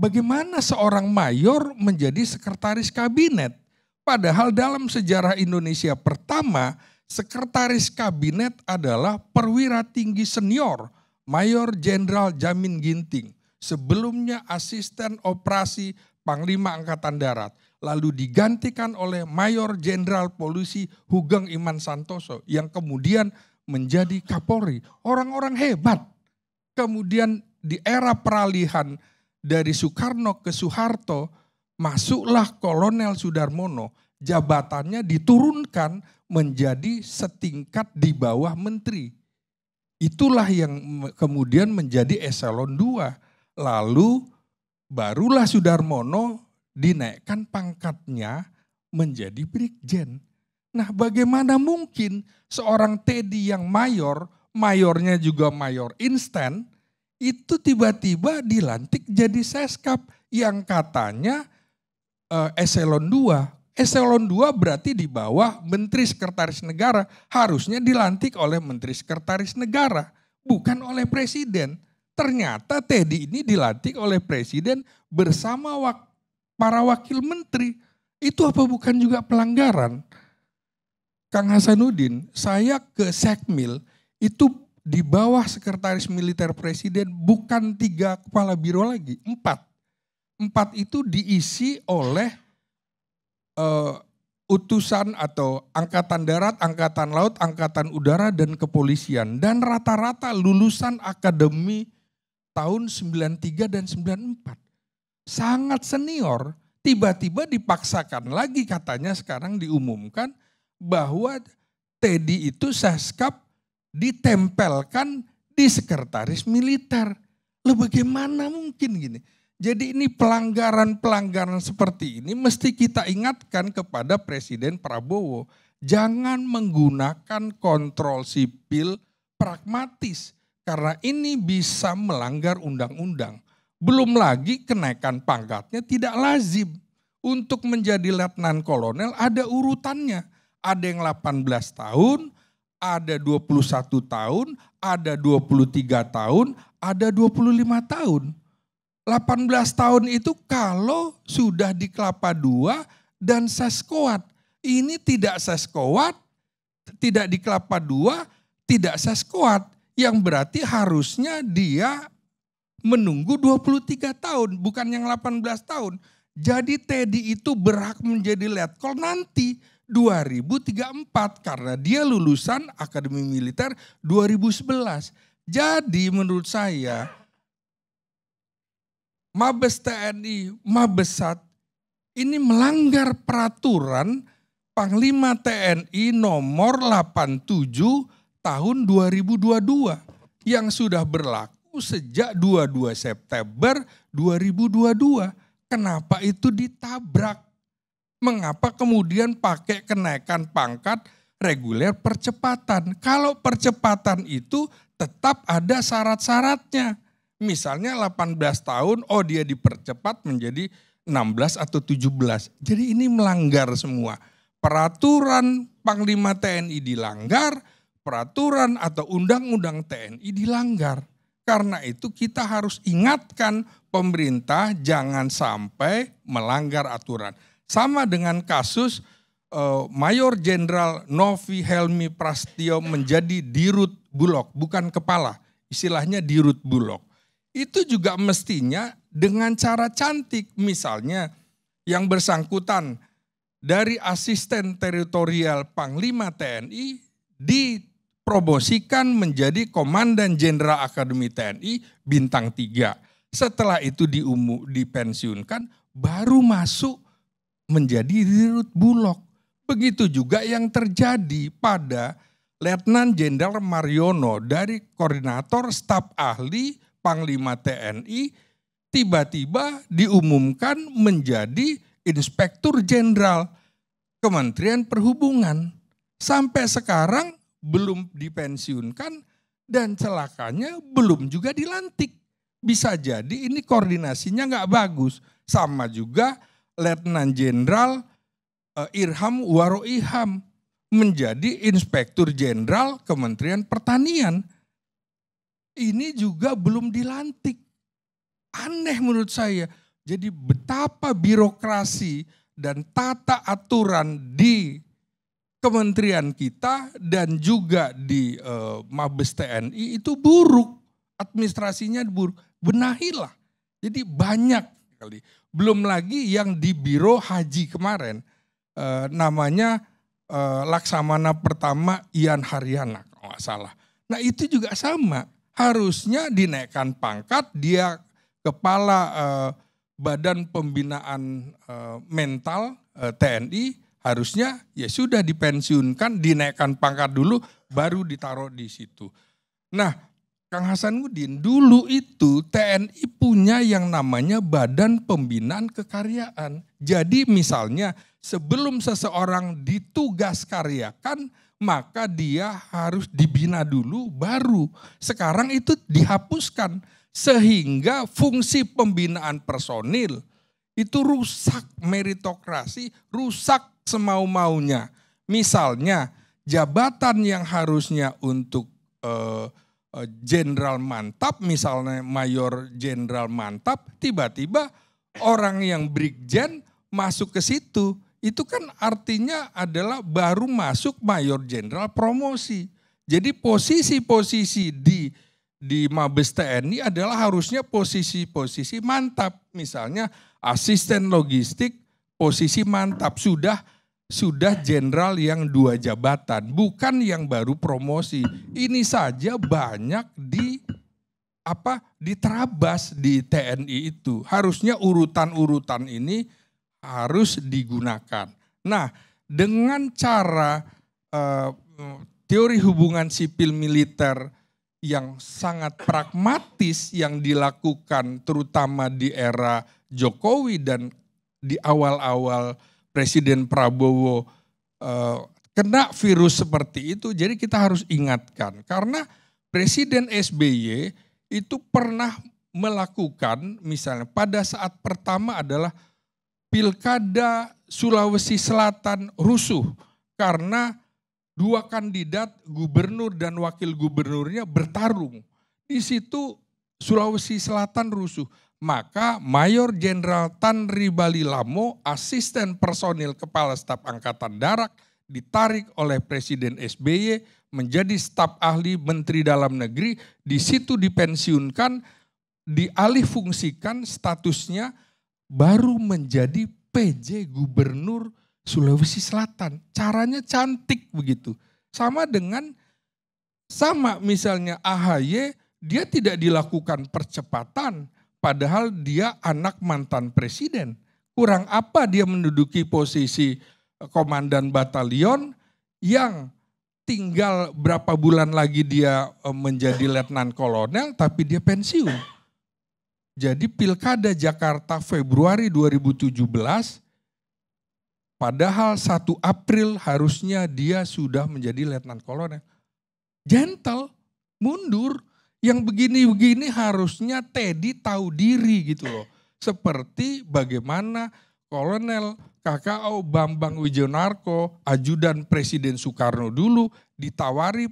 bagaimana seorang mayor menjadi sekretaris kabinet? Padahal dalam sejarah Indonesia pertama, sekretaris kabinet adalah perwira tinggi senior, Mayor Jenderal Jamin Ginting. Sebelumnya asisten operasi Panglima Angkatan Darat. Lalu digantikan oleh Mayor Jenderal Polisi Hugeng Iman Santoso yang kemudian menjadi Kapolri. Orang-orang hebat. Kemudian di era peralihan dari Soekarno ke Soeharto, masuklah Kolonel Sudarmono. Jabatannya diturunkan menjadi setingkat di bawah menteri. Itulah yang kemudian menjadi eselon 2. Lalu barulah Sudarmono dinaikkan pangkatnya menjadi brigjen. Nah, bagaimana mungkin seorang Teddy yang mayor, mayornya juga mayor instan, itu tiba-tiba dilantik jadi seskap yang katanya eselon 2. Eselon 2 berarti di bawah Menteri Sekretaris Negara. Harusnya dilantik oleh Menteri Sekretaris Negara, bukan oleh Presiden. Ternyata Teddy ini dilantik oleh Presiden bersama para wakil menteri. Itu apa bukan juga pelanggaran? Kang Hasanuddin, saya ke Sekmil itu di bawah Sekretaris Militer Presiden bukan 3 kepala biro lagi, 4. 4 itu diisi oleh utusan atau Angkatan Darat, Angkatan Laut, Angkatan Udara, dan Kepolisian. Dan rata-rata lulusan akademi tahun 93 dan 94. Sangat senior, tiba-tiba dipaksakan lagi katanya sekarang diumumkan bahwa Teddy itu seskap ditempelkan di sekretaris militer. Loh bagaimana mungkin gini? Jadi ini pelanggaran-pelanggaran seperti ini mesti kita ingatkan kepada Presiden Prabowo. Jangan menggunakan kontrol sipil pragmatis karena ini bisa melanggar undang-undang. Belum lagi kenaikan pangkatnya tidak lazim. Untuk menjadi letnan kolonel ada urutannya. Ada yang 18 tahun, ada 21 tahun, ada 23 tahun, ada 25 tahun. 18 tahun itu kalau sudah di Kelapa II dan Seskoat. Ini tidak Seskoat, tidak di Kelapa II, tidak Seskoat. Yang berarti harusnya dia menunggu 23 tahun, bukan yang 18 tahun. Jadi Teddy itu berhak menjadi letkol nanti 2034 karena dia lulusan Akademi Militer 2011. Jadi menurut saya Mabes TNI, Mabesat ini melanggar peraturan Panglima TNI nomor 87 tahun 2022 yang sudah berlaku sejak 22 September 2022. Kenapa itu ditabrak? Mengapa kemudian pakai kenaikan pangkat reguler percepatan? Kalau percepatan itu tetap ada syarat-syaratnya. Misalnya 18 tahun, oh dia dipercepat menjadi 16 atau 17. Jadi ini melanggar semua. Peraturan Panglima TNI dilanggar, peraturan atau undang-undang TNI dilanggar. Karena itu kita harus ingatkan pemerintah jangan sampai melanggar aturan. Sama dengan kasus Mayor Jenderal Novi Helmi Prasetyo menjadi Dirut Bulog, bukan kepala, istilahnya Dirut Bulog. Itu juga mestinya dengan cara cantik, misalnya yang bersangkutan dari asisten teritorial Panglima TNI dipromosikan menjadi Komandan Jenderal Akademi TNI bintang 3. Setelah itu dipensiunkan, baru masuk menjadi Dirut Bulog. Begitu juga yang terjadi pada Letnan Jenderal Mariono dari Koordinator Staf Ahli Panglima TNI tiba-tiba diumumkan menjadi Inspektur Jenderal Kementerian Perhubungan. Sampai sekarang belum dipensiunkan dan celakanya belum juga dilantik. Bisa jadi ini koordinasinya nggak bagus. Sama juga Letnan Jenderal Irham Waroiham menjadi Inspektur Jenderal Kementerian Pertanian. Ini juga belum dilantik. Aneh menurut saya. Jadi betapa birokrasi dan tata aturan di kementerian kita dan juga di Mabes TNI itu buruk. Administrasinya buruk. Benahilah. Jadi banyak kali. Belum lagi yang di Biro Haji kemarin. Namanya Laksamana Pertama Ian Haryana kalau nggak salah. Nah itu juga sama. Harusnya dinaikkan pangkat, dia kepala Badan Pembinaan Mental TNI, harusnya ya sudah dipensiunkan, dinaikkan pangkat dulu, baru ditaruh di situ. Nah, Kang Hasanuddin, dulu itu TNI punya yang namanya Badan Pembinaan Kekaryaan. Jadi misalnya sebelum seseorang ditugas karyakan, maka dia harus dibina dulu baru. Sekarang itu dihapuskan. Sehingga fungsi pembinaan personil itu rusak meritokrasi, rusak semau-maunya. Misalnya jabatan yang harusnya untuk jenderal mantap, misalnya mayor jenderal mantap, tiba-tiba orang yang brigjen masuk ke situ. Itu kan artinya adalah baru masuk mayor jenderal promosi. Jadi posisi-posisi di Mabes TNI adalah harusnya posisi-posisi mantap. Misalnya asisten logistik posisi mantap, sudah jenderal yang 2 jabatan, bukan yang baru promosi. Ini saja banyak diterabas di TNI itu. Harusnya urutan-urutan ini harus digunakan. Nah, dengan cara teori hubungan sipil militer yang sangat pragmatis yang dilakukan terutama di era Jokowi dan di awal-awal Presiden Prabowo kena virus seperti itu. Jadi kita harus ingatkan karena Presiden SBY itu pernah melakukan misalnya pada saat pertama adalah Pilkada Sulawesi Selatan rusuh karena 2 kandidat gubernur dan wakil gubernurnya bertarung. Di situ Sulawesi Selatan rusuh. Maka Mayor Jenderal Tan Ribalilamo, asisten personil Kepala Staf Angkatan Darat, ditarik oleh Presiden SBY menjadi staf ahli Menteri Dalam Negeri. Di situ dipensiunkan, dialihfungsikan statusnya baru menjadi PJ Gubernur Sulawesi Selatan. Caranya cantik begitu. Sama misalnya AHY, dia tidak dilakukan percepatan padahal dia anak mantan presiden. Kurang apa dia menduduki posisi komandan batalion yang tinggal berapa bulan lagi dia menjadi letnan kolonel tapi dia pensiun. Jadi Pilkada Jakarta Februari 2017 padahal 1 April harusnya dia sudah menjadi letnan kolonel. Gentle, mundur. Yang begini-begini harusnya Teddy tahu diri gitu loh. Seperti bagaimana Kolonel KKO Bambang Wijonarko, ajudan Presiden Soekarno dulu ditawari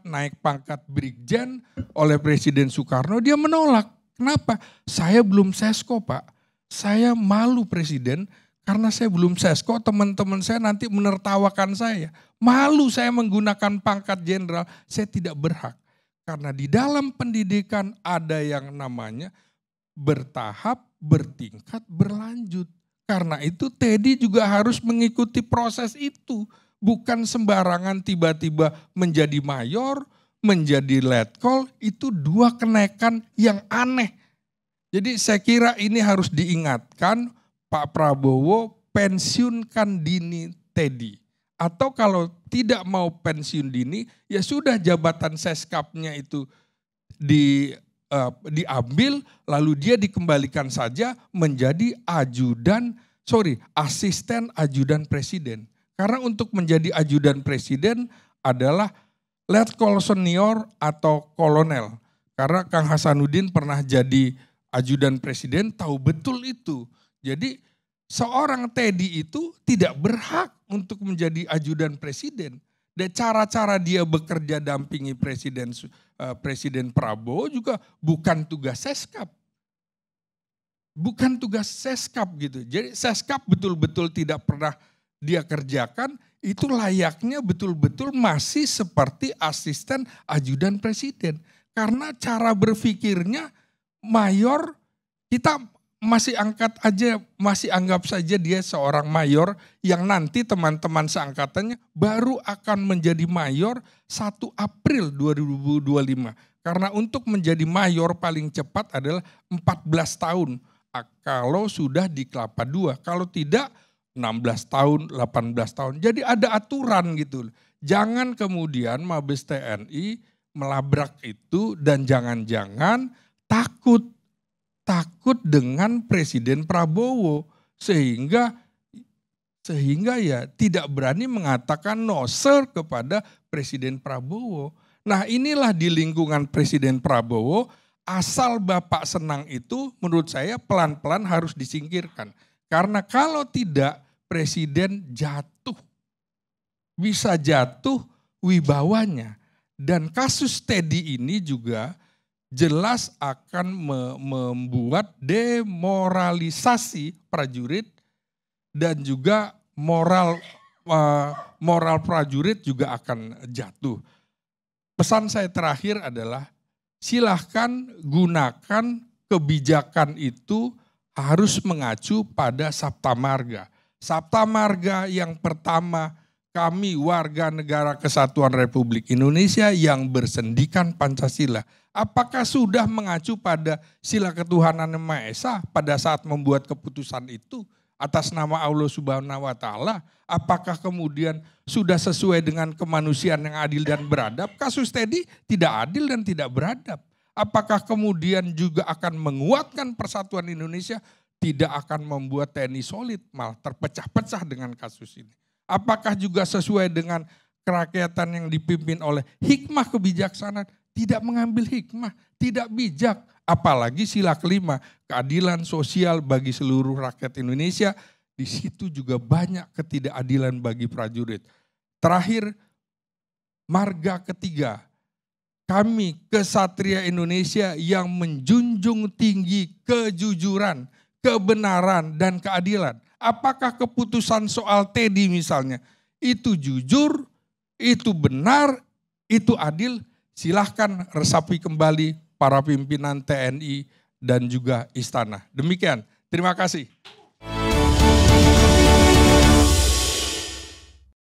naik pangkat brigjen oleh Presiden Soekarno, dia menolak. Kenapa? Saya belum sesko Pak. Saya malu Presiden. Karena saya belum sesko, teman-teman saya nanti menertawakan saya. Malu saya menggunakan pangkat jenderal, saya tidak berhak. Karena di dalam pendidikan ada yang namanya bertahap, bertingkat, berlanjut. Karena itu Teddy juga harus mengikuti proses itu. Bukan sembarangan tiba-tiba menjadi mayor, menjadi letkol, itu 2 kenaikan yang aneh. Jadi saya kira ini harus diingatkan, Pak Prabowo pensiunkan dini Teddy. Atau kalau tidak mau pensiun dini, ya sudah jabatan seskapnya itu diambil, lalu dia dikembalikan saja menjadi asisten ajudan presiden. Karena untuk menjadi ajudan presiden adalah letkol senior atau kolonel. Karena Kang Hasanuddin pernah jadi ajudan presiden, tahu betul itu. Jadi seorang Teddy itu tidak berhak untuk menjadi ajudan presiden. Dan cara-cara dia bekerja dampingi Presiden Prabowo juga bukan tugas seskap. bukan tugas Seskap gitu. Jadi Seskap betul-betul tidak pernah dia kerjakan, itu layaknya betul-betul masih seperti asisten ajudan presiden. Karena cara berpikirnya mayor, kita masih anggap saja dia seorang mayor yang nanti teman-teman seangkatannya baru akan menjadi mayor 1 April 2025. Karena untuk menjadi mayor paling cepat adalah 14 tahun. Kalau sudah di Kelapa II, kalau tidak 16 tahun, 18 tahun. Jadi ada aturan gitu. Jangan kemudian Mabes TNI melabrak itu dan jangan-jangan takut dengan Presiden Prabowo sehingga ya tidak berani mengatakan no sir kepada Presiden Prabowo. Nah, inilah di lingkungan Presiden Prabowo, asal Bapak senang itu menurut saya pelan-pelan harus disingkirkan. Karena kalau tidak Presiden jatuh, bisa jatuh wibawanya. Dan kasus Teddy ini juga jelas akan membuat demoralisasi prajurit dan juga moral prajurit juga akan jatuh. Pesan saya terakhir adalah silahkan gunakan kebijakan itu harus mengacu pada Sabta Marga. Sabta Marga yang pertama, kami warga negara Kesatuan Republik Indonesia yang bersendikan Pancasila. Apakah sudah mengacu pada sila ketuhanan yang Maha Esa pada saat membuat keputusan itu atas nama Allah Subhanahu wa Ta'ala? Apakah kemudian sudah sesuai dengan kemanusiaan yang adil dan beradab? Kasus Teddy tidak adil dan tidak beradab. Apakah kemudian juga akan menguatkan persatuan Indonesia? Tidak akan membuat TNI solid, malah terpecah-pecah dengan kasus ini. Apakah juga sesuai dengan kerakyatan yang dipimpin oleh hikmah kebijaksanaan? Tidak mengambil hikmah, tidak bijak. Apalagi sila kelima, keadilan sosial bagi seluruh rakyat Indonesia. Di situ juga banyak ketidakadilan bagi prajurit. Terakhir, marga ketiga. Kami kesatria Indonesia yang menjunjung tinggi kejujuran, kebenaran, dan keadilan. Apakah keputusan soal Teddy misalnya itu jujur, itu benar, itu adil? Silahkan resapi kembali para pimpinan TNI dan juga istana. Demikian, terima kasih.